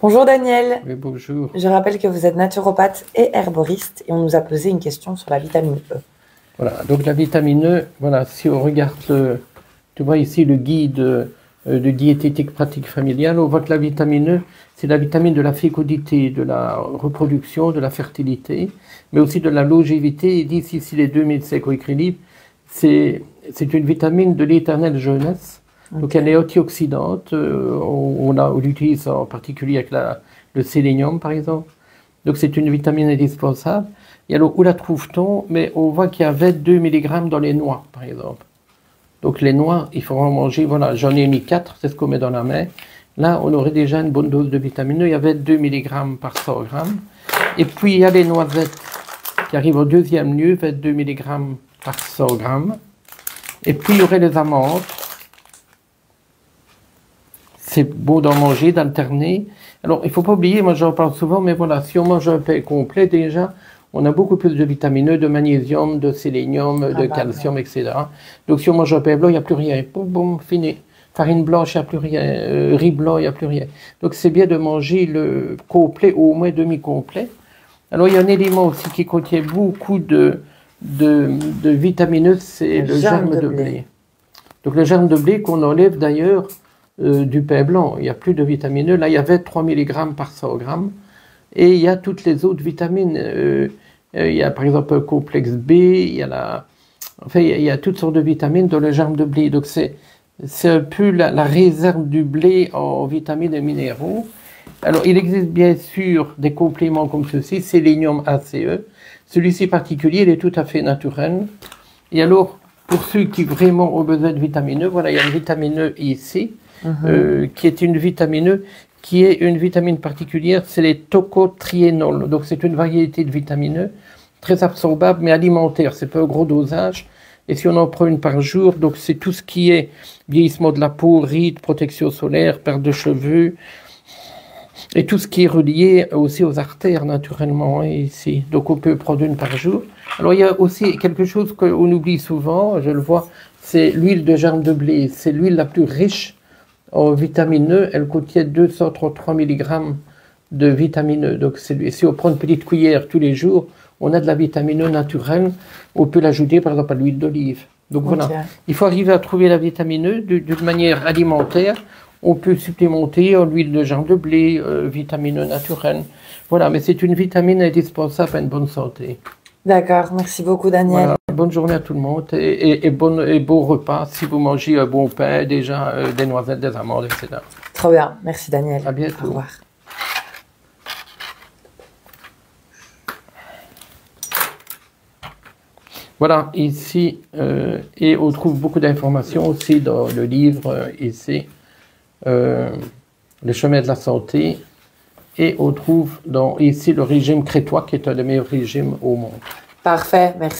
Bonjour Daniel, Oui, bonjour. je rappelle que vous êtes naturopathe et herboriste et on nous a posé une question sur la vitamine E. Voilà, donc la vitamine E, voilà, si on regarde, tu vois ici le guide de diététique pratique familiale, on voit que la vitamine E, c'est la vitamine de la fécondité, de la reproduction, de la fertilité, mais aussi de la longévité. Ils disent ici les 2000 équilibre, c'est une vitamine de l'éternelle jeunesse. Donc elle est antioxydante, on l'utilise en particulier avec le sélénium par exemple. Donc c'est une vitamine indispensable. Et alors où la trouve-t-on? Mais on voit qu'il y avait 2 mg dans les noix par exemple. Donc les noix, il faut en manger, voilà, j'en ai mis 4, c'est ce qu'on met dans la main. Là on aurait déjà une bonne dose de vitamine E, il y avait 2 mg par 100 g. Et puis il y a les noisettes qui arrivent au deuxième lieu, 22 mg par 100 g. Et puis il y aurait les amandes. C'est beau d'en manger, d'alterner. Alors, il ne faut pas oublier, moi j'en parle souvent, mais voilà, si on mange un pain complet, déjà, on a beaucoup plus de vitamine E, de magnésium, de sélénium, de calcium, etc. Donc, si on mange un pain blanc, il n'y a plus rien. Boum, boum, fini. Farine blanche, il n'y a plus rien. Riz blanc, il n'y a plus rien. Donc, c'est bien de manger le complet, ou au moins demi-complet. Alors, il y a un élément aussi qui contient beaucoup de vitamine E, c'est le germe de blé. Donc, le germe de blé qu'on enlève d'ailleurs du pain blanc, il n'y a plus de vitamine E. Là, il y avait 3 mg par 100 g. Et il y a toutes les autres vitamines. Il y a par exemple un complexe B, il y a toutes sortes de vitamines dans le germe de blé. Donc c'est un peu la réserve du blé en vitamines et minéraux. Alors il existe bien sûr des compléments comme ceci, sélénium ACE. Celui-ci particulier, il est tout à fait naturel. Et alors, pour ceux qui vraiment ont besoin de vitamine E, voilà, il y a une vitamine E ici. Qui est une vitamine E, qui est une vitamine particulière, c'est les tocotriénols. Donc c'est une variété de vitamine E, très absorbable, mais alimentaire, c'est pas un gros dosage. Et si on en prend une par jour, donc c'est tout ce qui est vieillissement de la peau, rides, protection solaire, perte de cheveux, et tout ce qui est relié aussi aux artères naturellement ici. Donc on peut prendre une par jour. Alors il y a aussi quelque chose qu'on oublie souvent, je le vois, c'est l'huile de germe de blé. C'est l'huile la plus riche en vitamine E, elle contient 233 mg de vitamine E. Donc si on prend une petite cuillère tous les jours, on a de la vitamine E naturelle. On peut l'ajouter par exemple à l'huile d'olive. Donc voilà, il faut arriver à trouver la vitamine E d'une manière alimentaire. On peut supplémenter en l'huile de germe de blé, vitamine E naturelle. Voilà, mais c'est une vitamine indispensable à une bonne santé. D'accord, merci beaucoup Daniel. Voilà. Bonne journée à tout le monde et bon repas si vous mangez un bon pain, déjà des noisettes, des amandes, etc. Trop bien, merci Daniel. À bientôt. Au revoir. Voilà, ici, et on trouve beaucoup d'informations aussi dans le livre ici, Le chemin de la santé, et on trouve ici le régime crétois qui est un des meilleurs régimes au monde. Parfait, merci.